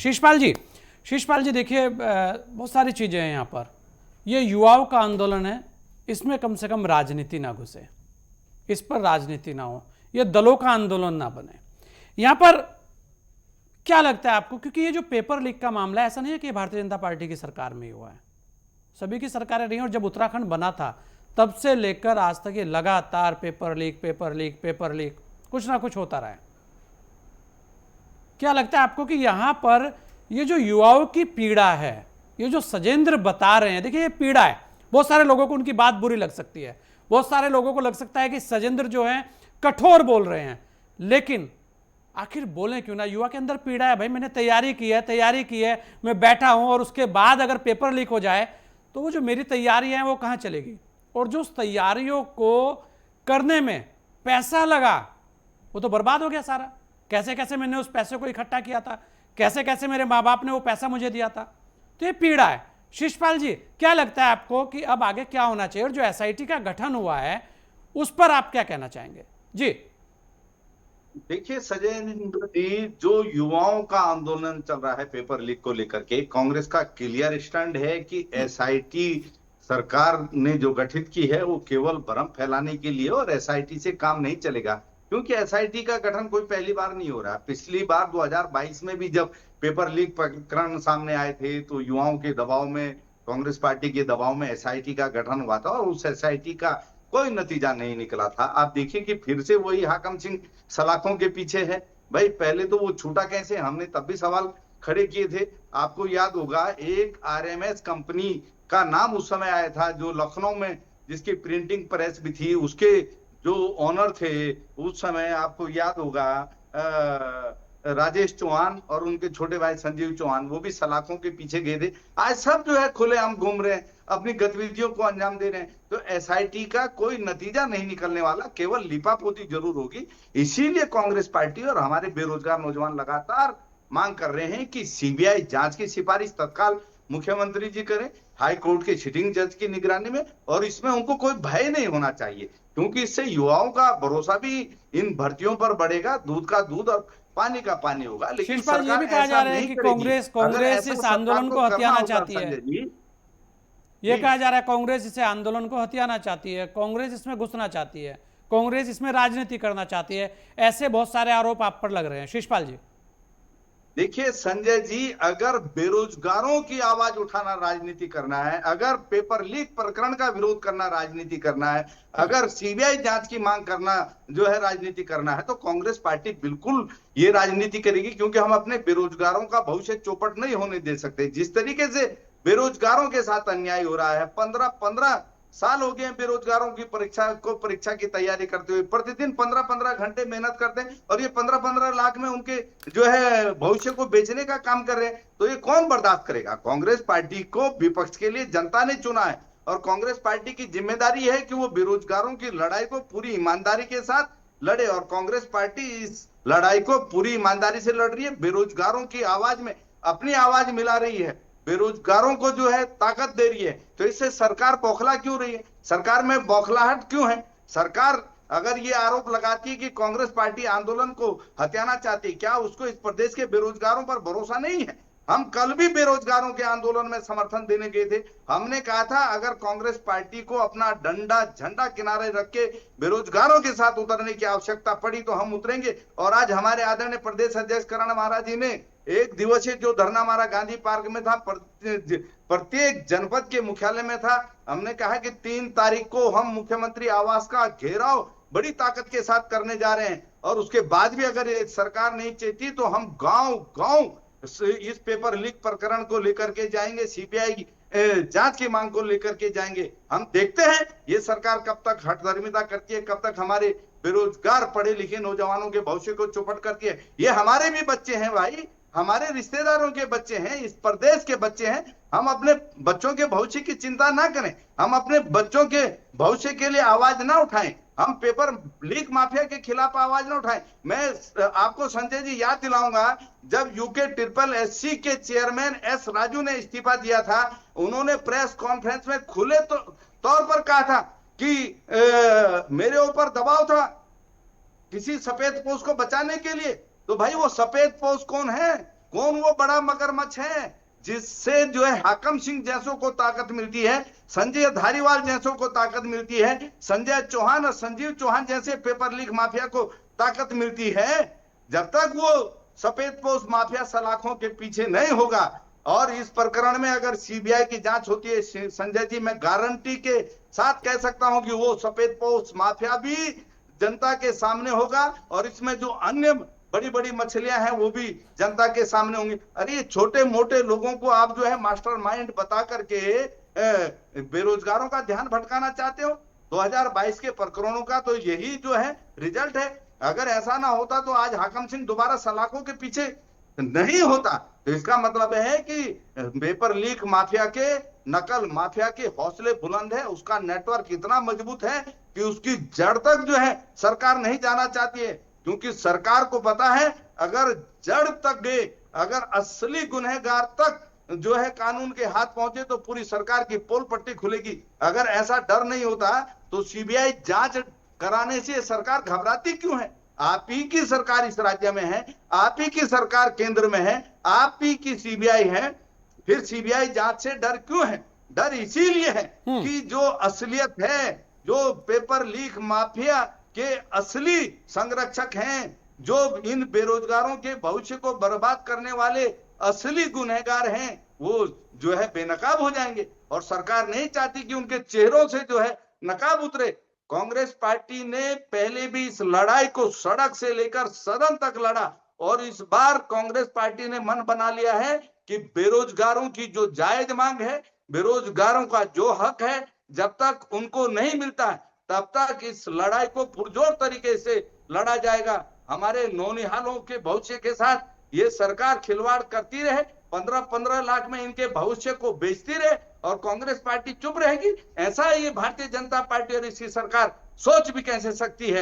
शीशपाल जी देखिए, बहुत सारी चीज़ें हैं यहाँ पर। ये युवाओं का आंदोलन है, इसमें कम से कम राजनीति ना घुसे, इस पर राजनीति ना हो, ये दलों का आंदोलन ना बने। यहाँ पर क्या लगता है आपको, क्योंकि ये जो पेपर लीक का मामला है, ऐसा नहीं है कि भारतीय जनता पार्टी की सरकार में ही हुआ है, सभी की सरकारें रही हैं। और जब उत्तराखंड बना था तब से लेकर आज तक ये लगातार पेपर लीक कुछ ना कुछ होता रहा है। क्या लगता है आपको कि यहां पर ये जो युवाओं की पीड़ा है, ये जो सजेंद्र बता रहे हैं, देखिए ये पीड़ा है, बहुत सारे लोगों को उनकी बात बुरी लग सकती है, बहुत सारे लोगों को लग सकता है कि सजेंद्र जो है कठोर बोल रहे हैं, लेकिन आखिर बोलें क्यों ना। युवा के अंदर पीड़ा है, भाई मैंने तैयारी की है, मैं बैठा हूं और उसके बाद अगर पेपर लीक हो जाए तो वो जो मेरी तैयारी है वो कहां चलेगी। और जो उस तैयारियों को करने में पैसा लगा वो तो बर्बाद हो गया सारा। कैसे कैसे मैंने उस पैसे को इकट्ठा किया था, कैसे कैसे मेरे माँ बाप ने वो पैसा मुझे दिया था। तो ये पीड़ा है। शीशपाल जी, क्या लगता है आपको कि अब आगे क्या होना चाहिए, और जो एसआईटी का गठन हुआ है उस पर आप क्या कहना चाहेंगे जी। देखिए सजेंद्र जी, जो युवाओं का आंदोलन चल रहा है पेपर लीक को लेकर के, कांग्रेस का क्लियर स्टैंड है कि एसआईटी सरकार ने जो गठित की है वो केवल भ्रम फैलाने के लिए, और एसआईटी से काम नहीं चलेगा। क्योंकि एसआईटी का गठन कोई पहली बार नहीं हो रहा। पिछली बार 2022 में भी जब पेपर लीक प्रकरण सामने आए थे तो युवाओं के दबाव में, कांग्रेस पार्टी के दबाव में एसआईटी का गठन हुआ था, और उस एसआईटी का कोई नतीजा नहीं निकला था। आप देखिए कि फिर से वही हाकम सिंह सलाखों के पीछे है। भाई पहले तो वो छूटा कैसे, हमने तब भी सवाल खड़े किए थे। आपको याद होगा एक आरएमएस कंपनी का नाम उस समय आया था, जो लखनऊ में जिसकी प्रिंटिंग प्रेस भी थी, उसके जो ओनर थे उस समय आपको याद होगा राजेश चौहान और उनके छोटे भाई संजीव चौहान, वो भी सलाखों के पीछे गए थे। आज सब जो है खुलेआम घूम रहे हैं, अपनी गतिविधियों को अंजाम दे रहे हैं। तो एसआईटी का कोई नतीजा नहीं निकलने वाला, केवल लिपापोती जरूर होगी। इसीलिए कांग्रेस पार्टी और हमारे बेरोजगार नौजवान लगातार मांग कर रहे हैं कि सीबीआई जांच की सिफारिश तत्काल मुख्यमंत्री जी करें, हाई कोर्ट के सिटिंग जज की निगरानी में, और इसमें उनको कोई भय नहीं होना चाहिए, क्योंकि इससे युवाओं का भरोसा भी इन भर्तियों पर बढ़ेगा। दूध का दूध और पानी का पानी होगा। लेकिन शीशपाल, ये सरकार भी कहा जा ऐसा रहा है नहीं कि करेगी। अगर कांग्रेस ऐसा इस सरकार आंदोलन को को करना हथियाना होगा चाहती है। संजय जी, ये जी कहा जा रहा है कांग्रेस इसे आंदोलन को हथियाना चाहती है, कांग्रेस इसमें घुसना चाहती है, कांग्रेस इसमें राजनीति करना चाहती है, ऐसे बहुत सारे आरोप आप पर लग रहे हैं। शीशपाल जी, देखिए संजय जी, अगर बेरोजगारों की आवाज उठाना राजनीति करना है, अगर पेपर लीक प्रकरण का विरोध करना राजनीति करना है, अगर सीबीआई जांच की मांग करना जो है राजनीति करना है, तो कांग्रेस पार्टी बिल्कुल ये राजनीति करेगी। क्योंकि हम अपने बेरोजगारों का भविष्य चौपट नहीं होने दे सकते। जिस तरीके से बेरोजगारों के साथ अन्याय हो रहा है, 15-15 साल हो गए हैं बेरोजगारों की परीक्षा की तैयारी करते हुए, प्रतिदिन 15-15 घंटे मेहनत करते हैं, और ये 15-15 लाख में उनके जो है भविष्य को बेचने का काम कर रहे हैं। तो ये कौन बर्दाश्त करेगा। कांग्रेस पार्टी को विपक्ष के लिए जनता ने चुना है, और कांग्रेस पार्टी की जिम्मेदारी है कि वो बेरोजगारों की लड़ाई को पूरी ईमानदारी के साथ लड़े, और कांग्रेस पार्टी इस लड़ाई को पूरी ईमानदारी से लड़ रही है। बेरोजगारों की आवाज में अपनी आवाज मिला रही है, बेरोजगारों को जो है ताकत दे रही है। तो इससे सरकार बौखला क्यों रही है, सरकार में बौखलाहट क्यों है। सरकार अगर ये आरोप लगाती है कि कांग्रेस पार्टी आंदोलन को हथियाना चाहती है, क्या उसको इस प्रदेश के बेरोजगारों पर भरोसा नहीं है। हम कल भी बेरोजगारों के आंदोलन में समर्थन देने गए थे। हमने कहा था अगर कांग्रेस पार्टी को अपना डंडा झंडा किनारे रख के बेरोजगारों के साथ उतरने की आवश्यकता पड़ी तो हम उतरेंगे। और आज हमारे आदरणीय प्रदेश अध्यक्ष करण महाराज जी ने एक दिवसीय जो धरना हमारा गांधी पार्क में था, प्रत्येक जनपद के मुख्यालय में था। हमने कहा कि 3 तारीख को हम मुख्यमंत्री आवास का घेराव बड़ी ताकत के साथ करने जा रहे हैं, और उसके बाद भी अगर सरकार नहीं चेती तो हम गांव गांव इस पेपर लीक प्रकरण को लेकर के जाएंगे, सीबीआई जांच की मांग को लेकर के जाएंगे। हम देखते हैं ये सरकार कब तक हठधर्मिता करती है, कब तक हमारे बेरोजगार पढ़े लिखे नौजवानों के भविष्य को चौपट करती है। ये हमारे भी बच्चे हैं भाई, हमारे रिश्तेदारों के बच्चे हैं, इस प्रदेश के बच्चे हैं। हम अपने बच्चों के भविष्य की चिंता ना करें, हम अपने बच्चों के भविष्य के लिए आवाज ना उठाएं, हम पेपर लीक माफिया के खिलाफ आवाज ना उठाएं। मैं आपको संजय जी याद दिलाऊंगा, जब यूके SSS के चेयरमैन एस राजू ने इस्तीफा दिया था, उन्होंने प्रेस कॉन्फ्रेंस में खुले तौर पर कहा था कि मेरे ऊपर दबाव था किसी सफेद पोस्ट को बचाने के लिए। तो भाई वो सफेद पोस्ट कौन है, कौन वो बड़ा मगरमच्छ है जिससे जो है हाकम सिंह जैसों को ताकत मिलती है, संजय धारीवाल जैसों को ताकत मिलती है, संजय चौहान और संजीव चौहान जैसे पेपर लीक माफिया को ताकत मिलती है। जब तक वो सफेदपोश माफिया सलाखों के पीछे नहीं होगा और इस प्रकरण में अगर सीबीआई की जांच होती है, संजय जी, मैं गारंटी के साथ कह सकता हूं कि वो सफेदपोश माफिया भी जनता के सामने होगा और इसमें जो अन्य बड़ी बड़ी मछलियां हैं वो भी जनता के सामने होंगी। अरे ये छोटे मोटे लोगों को आप जो है मास्टरमाइंड बता करके बेरोजगारों का ध्यान भटकाना चाहते हो। 2022 के प्रकरणों का तो यही जो है रिजल्ट है। अगर ऐसा ना होता तो आज हाकम सिंह दोबारा सलाखों के पीछे नहीं होता। तो इसका मतलब है कि पेपर लीक माफिया के, नकल माफिया के हौसले बुलंद है, उसका नेटवर्क इतना मजबूत है कि उसकी जड़ तक जो है सरकार नहीं जाना चाहती है, क्योंकि सरकार को पता है अगर जड़ तक गए, अगर असली गुनहगार तक जो है कानून के हाथ पहुंचे तो पूरी सरकार की पोल पट्टी खुलेगी। अगर ऐसा डर नहीं होता तो सीबीआई जांच कराने से सरकार घबराती क्यों है? आप ही की सरकार इस राज्य में है, आप ही की सरकार केंद्र में है, आप ही की सीबीआई है, फिर सीबीआई जांच से डर क्यों है? डर इसीलिए है कि जो असलियत है, जो पेपर लीक माफिया के असली संरक्षक हैं, जो इन बेरोजगारों के भविष्य को बर्बाद करने वाले असली गुनहगार हैं, वो जो है बेनकाब हो जाएंगे और सरकार नहीं चाहती कि उनके चेहरों से जो है नकाब उतरे। कांग्रेस पार्टी ने पहले भी इस लड़ाई को सड़क से लेकर सदन तक लड़ा और इस बार कांग्रेस पार्टी ने मन बना लिया है कि बेरोजगारों की जो जायज मांग है, बेरोजगारों का जो हक है, जब तक उनको नहीं मिलता तब तक इस लड़ाई को पुरजोर तरीके से लड़ा जाएगा। हमारे नौनिहालों के भविष्य के साथ ये सरकार खिलवाड़ करती रहे, 15-15 लाख में इनके भविष्य को बेचती रहे और कांग्रेस पार्टी चुप रहेगी, ऐसा ये भारतीय जनता पार्टी और इसकी सरकार सोच भी कैसे सकती है।